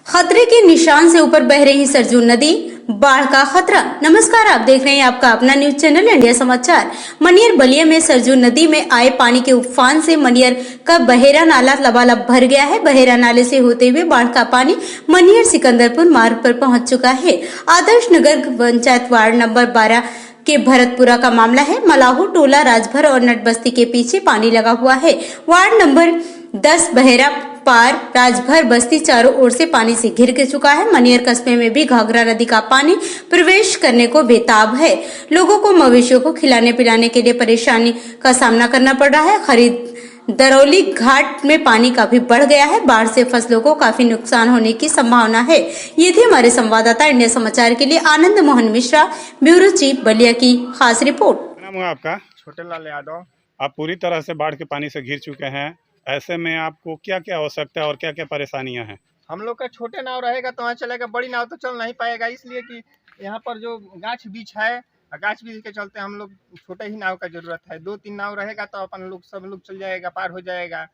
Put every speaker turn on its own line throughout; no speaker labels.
खतरे के निशान से ऊपर बह रही सरजू नदी, बाढ़ का खतरा। नमस्कार, आप देख रहे हैं आपका अपना न्यूज चैनल इंडिया समाचार। मनियर बलिया में सरजू नदी में आए पानी के उफान से मनियर का बहेरा नाला लबालब भर गया है। बहेरा नाले से होते हुए बाढ़ का पानी मनियर सिकंदरपुर मार्ग पर पहुंच चुका है। आदर्श नगर पंचायत वार्ड नंबर 12 के भरतपुरा का मामला है। मलाहू टोला राजभर और नटबस्ती के पीछे पानी लगा हुआ है। वार्ड नंबर 10 बहेरा पार राजभर बस्ती चारों ओर से पानी से घिर के चुका है। मनियर कस्बे में भी घाघरा नदी का पानी प्रवेश करने को बेताब है। लोगों को मवेशियों को खिलाने पिलाने के लिए परेशानी का सामना करना पड़ रहा है। खरीद दरौली घाट में पानी काफी बढ़ गया है। बाढ़ से फसलों को काफी नुकसान होने की संभावना है। ये थी हमारे संवाददाता इंडिया समाचार के लिए आनंद मोहन मिश्रा, ब्यूरो चीफ बलिया की खास रिपोर्ट।
नाम है आपका?
छोटे लाल यादव।
आप पूरी तरह से बाढ़ के पानी से घिर चुके हैं। ऐसे में आपको क्या क्या हो सकता है और क्या क्या परेशानियां हैं?
हम लोग का छोटे नाव रहेगा तो वहाँ चलेगा, बड़ी नाव तो चल नहीं पाएगा, इसलिए कि यहाँ पर जो गाछ बीच है, गाछ बीच के चलते हम लोग छोटे ही नाव का जरूरत है। 2-3 नाव रहेगा तो अपन लोग सब लोग चल जाएगा, पार हो जाएगा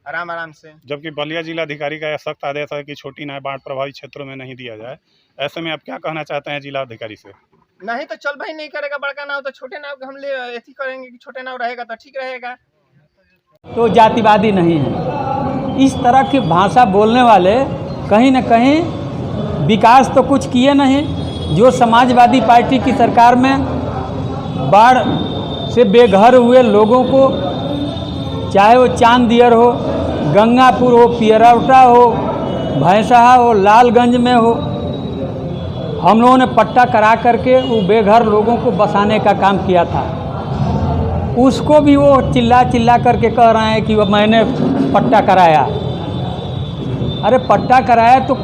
आराम से।
जबकि बलिया जिलाधिकारी का यह सख्त आदेश है कि छोटी नाव बाढ़ प्रभावित क्षेत्रों में नहीं दिया जाए। ऐसे में आप क्या कहना चाहते हैं जिलाधिकारी से?
नहीं तो चल भाई नहीं करेगा बड़का नाव, तो छोटे नाव हम ले ऐसी करेंगे कि छोटे नाव रहेगा तो ठीक रहेगा।
तो जातिवादी नहीं है। इस तरह की भाषा बोलने वाले कहीं न कहीं विकास तो कुछ किए नहीं। जो समाजवादी पार्टी की सरकार में बाढ़ से बेघर हुए लोगों को, चाहे वो चांदियर हो, गंगापुर हो, पियरौटा हो, भैंसहा हो, लालगंज में हो, हम लोगों ने पट्टा करा करके वो बेघर लोगों को बसाने का काम किया था। उसको भी वो चिल्ला करके कह रहे हैं कि वो मैंने पट्टा कराया। अरे पट्टा कराया तो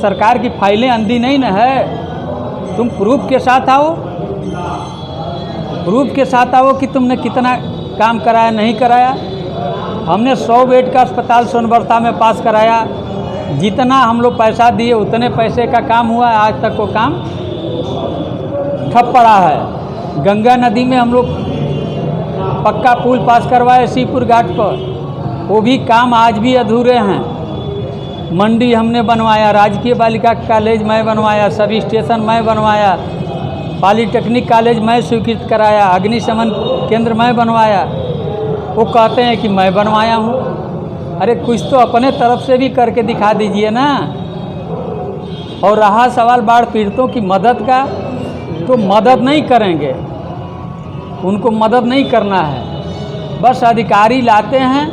सरकार की फाइलें अंधी नहीं न है। तुम प्रूफ के साथ आओ, प्रूफ के साथ आओ कि तुमने कितना काम कराया नहीं कराया। हमने 100 बेड का अस्पताल सोनबरसा में पास कराया। जितना हम लोग पैसा दिए उतने पैसे का काम हुआ है। आज तक वो काम ठप पड़ा है। गंगा नदी में हम लोग पक्का पुल पास करवाए सीपुर घाट पर, वो भी काम आज भी अधूरे हैं। मंडी हमने बनवाया, राजकीय बालिका कॉलेज मैं बनवाया, सभी स्टेशन मैं बनवाया, पॉलीटेक्निक कॉलेज मैं स्वीकृत कराया, अग्निशमन केंद्र मैं बनवाया। वो कहते हैं कि मैं बनवाया हूँ। अरे कुछ तो अपने तरफ से भी करके दिखा दीजिए ना। और रहा सवाल बाढ़ पीड़ितों की मदद का, तो मदद नहीं करेंगे, उनको मदद नहीं करना है। बस अधिकारी लाते हैं,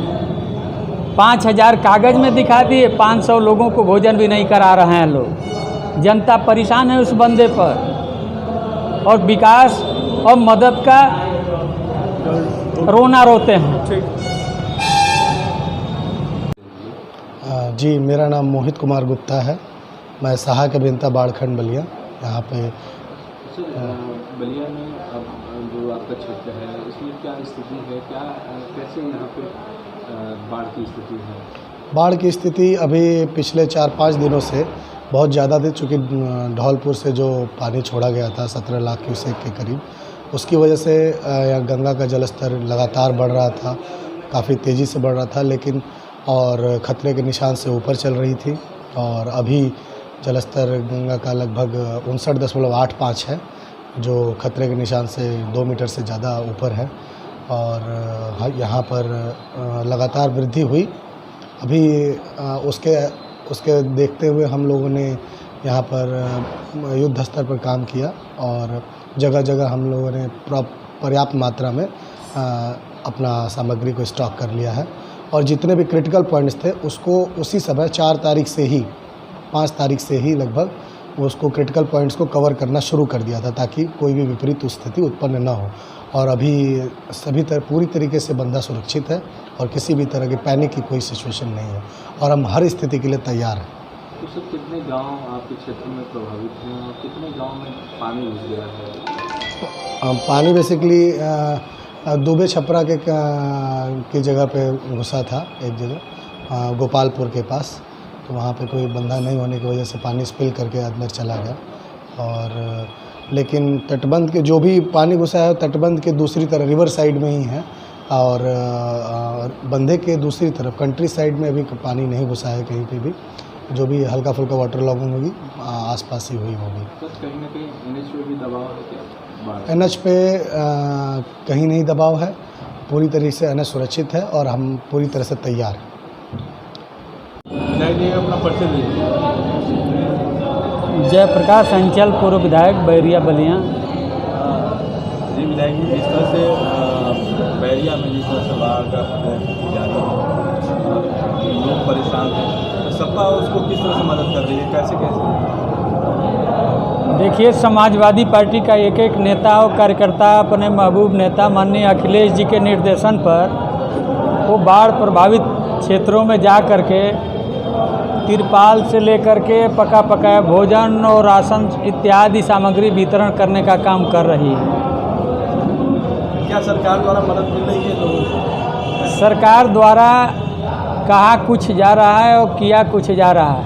5000 कागज़ में दिखा दिए, 500 लोगों को भोजन भी नहीं करा रहे हैं लोग। जनता परेशान है उस बंदे पर, और विकास और मदद का रोना रोते हैं।
जी, मेरा नाम मोहित कुमार गुप्ता है। मैं सहायक अभियंता बाढ़खंड बलिया। यहाँ पे
बलिया में अब जो आपका क्षेत्र है इसमें क्या स्थिति है, क्या कैसे यहाँ पे बाढ़ की स्थिति है?
बाढ़ की स्थिति अभी पिछले 4-5 दिनों से बहुत ज़्यादा थी, चूँकि धौलपुर से जो पानी छोड़ा गया था 17 लाख क्यूसेक के करीब, उसकी वजह से यहाँ गंगा का जलस्तर लगातार बढ़ रहा था, काफ़ी तेज़ी से बढ़ रहा था, लेकिन और खतरे के निशान से ऊपर चल रही थी। और अभी जलस्तर गंगा का लगभग 59.85 है, जो खतरे के निशान से 2 मीटर से ज़्यादा ऊपर है। और यहाँ पर लगातार वृद्धि हुई। अभी उसके देखते हुए हम लोगों ने यहाँ पर युद्ध स्तर पर काम किया और जगह जगह हम लोगों ने पर्याप्त मात्रा में अपना सामग्री को स्टॉक कर लिया है। और जितने भी क्रिटिकल पॉइंट्स थे उसको उसी समय 4 तारीख से ही, 5 तारीख से ही लगभग उसको क्रिटिकल पॉइंट्स को कवर करना शुरू कर दिया था, ताकि कोई भी विपरीत स्थिति उत्पन्न न हो। और अभी सभी पूरी तरीके से बंदा सुरक्षित है और किसी भी तरह की पैनिक की कोई सिचुएशन नहीं है, और हम हर स्थिति के लिए तैयार हैं।
तो सर कितने गांव आपके क्षेत्र में प्रभावित हैं और कितने गांव में पानी घुस गया है?
पानी बेसिकली दुबे छपरा की जगह पे घुसा था, एक जगह गोपालपुर के पास, तो वहाँ पे कोई बंधा नहीं होने की वजह से पानी स्पिल करके अंदर चला गया। और लेकिन तटबंध के जो भी पानी घुसा है तटबंध के दूसरी तरफ रिवर साइड में ही है, और बंधे के दूसरी तरफ कंट्री साइड में अभी पानी नहीं घुसा है कहीं पे भी। जो भी हल्का फुल्का वाटर लॉगिंग होगी आसपास ही हुई होगी।
तो कहीं ना कहीं एनएच पे भी दबाव है क्या? बाढ़
एनएच पे कहीं नहीं दबाव है, पूरी तरीके से एनएच सुरक्षित है और हम पूरी तरह से तैयार हैं।
अपना परिचय दीजिए।
जयप्रकाश अंचल, पूर्व विधायक, बैरिया बलिया।
जी विधायक जी, जिस तरह से बैरिया में जिस तरह से बाढ़ का जारी है, लोग परेशान हैं, तो सपा उसको किस तरह से मदद कर रही है, कैसे कैसे?
देखिए, समाजवादी पार्टी का एक एक नेता और कार्यकर्ता अपने महबूब नेता माननीय अखिलेश जी के निर्देशन पर वो बाढ़ प्रभावित क्षेत्रों में जा कर के तिरपाल से लेकर के पका पकाया भोजन और राशन इत्यादि सामग्री वितरण करने का काम कर रही है।
क्या सरकार द्वारा मदद मिल रही है लोगों को?
सरकार द्वारा कहा कुछ जा रहा है और किया कुछ जा रहा है।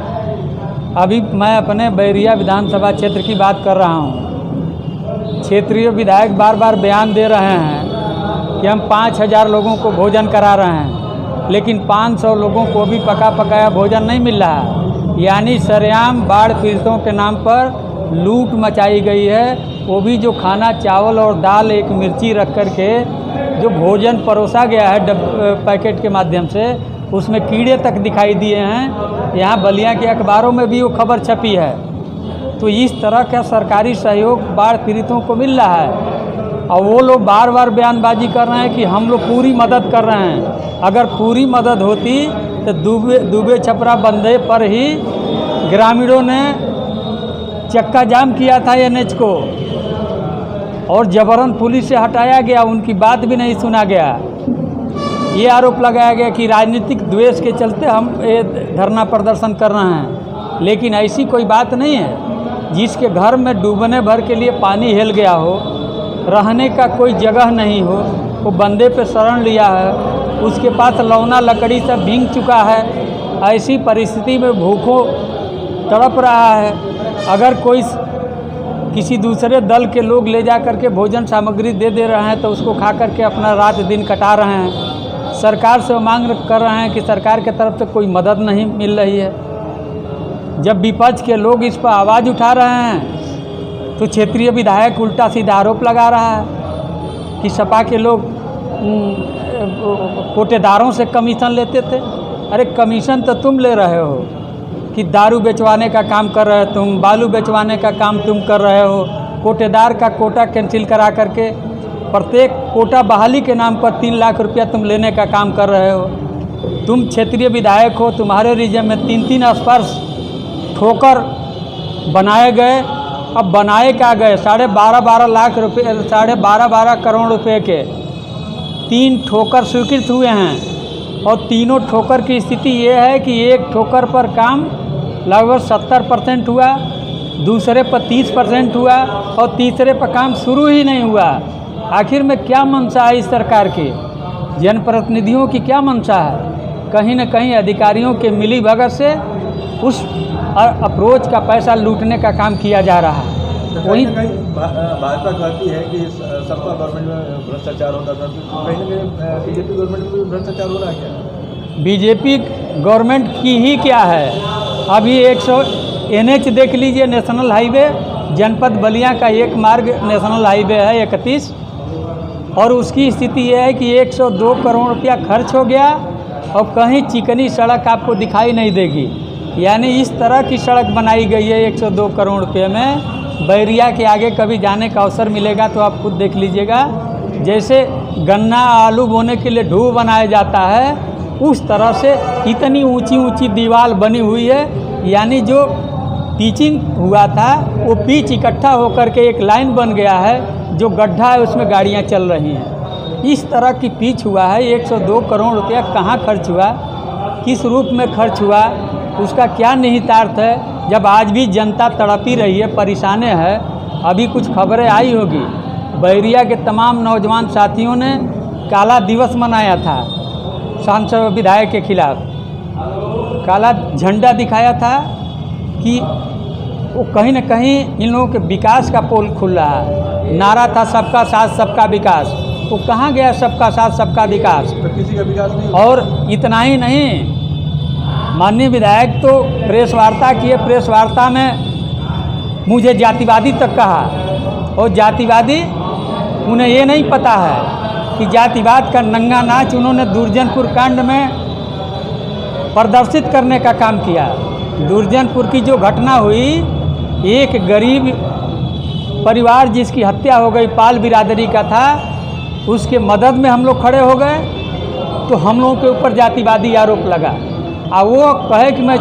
अभी मैं अपने बैरिया विधानसभा क्षेत्र की बात कर रहा हूँ। क्षेत्रीय विधायक बार बार बयान दे रहे हैं कि हम 5000 लोगों को भोजन करा रहे हैं, लेकिन 500 लोगों को भी पका पकाया भोजन नहीं मिल रहा। यानी सरेआम बाढ़ पीड़ितों के नाम पर लूट मचाई गई है। वो भी जो खाना, चावल और दाल, एक मिर्ची रख कर के जो भोजन परोसा गया है पैकेट के माध्यम से, उसमें कीड़े तक दिखाई दिए हैं। यहाँ बलिया के अखबारों में भी वो खबर छपी है। तो इस तरह का सरकारी सहयोग बाढ़ पीड़ितों को मिल रहा है और वो लोग बार बार बयानबाजी कर रहे हैं कि हम लोग पूरी मदद कर रहे हैं। अगर पूरी मदद होती तो दुबे छपरा बंदे पर ही ग्रामीणों ने चक्का जाम किया था एनएच को और जबरन पुलिस से हटाया गया, उनकी बात भी नहीं सुना गया। ये आरोप लगाया गया कि राजनीतिक द्वेष के चलते हम ये धरना प्रदर्शन कर रहे हैं, लेकिन ऐसी कोई बात नहीं है। जिसके घर में डूबने भर के लिए पानी हिल गया हो, रहने का कोई जगह नहीं हो, वो बंदे पे शरण लिया है, उसके पास लौना लकड़ी सब भीग चुका है, ऐसी परिस्थिति में भूखों तड़प रहा है। अगर कोई किसी दूसरे दल के लोग ले जा करके भोजन सामग्री दे रहे हैं तो उसको खा करके अपना रात दिन कटा रहे हैं। सरकार से मांग कर रहे हैं कि सरकार के तरफ से कोई मदद नहीं मिल रही है। जब विपक्ष के लोग इस पर आवाज़ उठा रहे हैं तो क्षेत्रीय विधायक उल्टा सीधा आरोप लगा रहा है कि सपा के लोग कोटेदारों से कमीशन लेते थे। अरे कमीशन तो तुम ले रहे हो कि दारू बेचवाने का काम कर रहे हो तुम, बालू बेचवाने का काम तुम कर रहे हो, कोटेदार का कोटा कैंसिल करा करके प्रत्येक कोटा बहाली के नाम पर 3 लाख रुपया तुम लेने का काम कर रहे हो। तुम क्षेत्रीय विधायक हो, तुम्हारे रीजन में 3 स्पर्श ठोकर बनाए गए। अब बनाए क्या गए, 12.5 लाख रुपये, 12.5 करोड़ रुपए के 3 ठोकर स्वीकृत हुए हैं और तीनों ठोकर की स्थिति ये है कि एक ठोकर पर काम लगभग 70% हुआ, दूसरे पर 30% हुआ और तीसरे पर काम शुरू ही नहीं हुआ। आखिर में क्या मंशा है इस सरकार की, जनप्रतिनिधियों की क्या मंशा है? कहीं न कहीं अधिकारियों के मिली भगत से उस अप्रोच का पैसा लूटने का काम किया जा रहा है।
वही भाजपा कहती है कि सपा गवर्नमेंट में भ्रष्टाचार होता था, कहीं न कहीं बीजेपी गवर्नमेंट में भी भ्रष्टाचार हो रहा है क्या? बीजेपी गवर्नमेंट की ही क्या है? अभी 100 NH देख लीजिए, नेशनल हाईवे, जनपद बलिया का एक मार्ग नेशनल हाईवे है 31, और उसकी स्थिति ये है कि 102 करोड़ रुपया खर्च हो गया और कहीं चिकनी सड़क आपको दिखाई नहीं देगी। यानी इस तरह की सड़क बनाई गई है 102 करोड़ रुपये में। बैरिया के आगे कभी जाने का अवसर मिलेगा तो आप खुद देख लीजिएगा, जैसे गन्ना आलू बोने के लिए ढूह बनाया जाता है उस तरह से इतनी ऊंची ऊंची दीवार बनी हुई है। यानी जो पिचिंग हुआ था वो पिच इकट्ठा होकर के एक लाइन बन गया है, जो गड्ढा है उसमें गाड़ियां चल रही हैं। इस तरह की पिच हुआ है। 102 करोड़ रुपया कहाँ खर्च हुआ, किस रूप में खर्च हुआ, उसका क्या निहितार्थ है? जब आज भी जनता तड़पी रही है, परेशान है। अभी कुछ खबरें आई होगी, बैरिया के तमाम नौजवान साथियों ने काला दिवस मनाया था सांसद विधायक के खिलाफ, काला झंडा दिखाया था कि वो कहीं न कहीं इन लोगों के विकास का पोल खुल रहा है। नारा था सबका साथ सबका विकास, वो कहाँ गया सबका साथ सबका विकास? तो किसी का विकास नहीं।
और इतना ही नहीं, माननीय विधायक तो प्रेस वार्ता किए, प्रेस वार्ता में मुझे जातिवादी तक कहा, और जातिवादी उन्हें ये नहीं पता है कि जातिवाद का नंगा नाच उन्होंने दुर्जनपुर कांड में प्रदर्शित करने का काम किया। दुर्जनपुर की जो घटना हुई, एक गरीब परिवार जिसकी हत्या हो गई, पाल बिरादरी का था, उसके मदद में हम लोग खड़े हो गए, तो हम लोगों के ऊपर जातिवादी आरोप लगा। और वो कहे कि मैं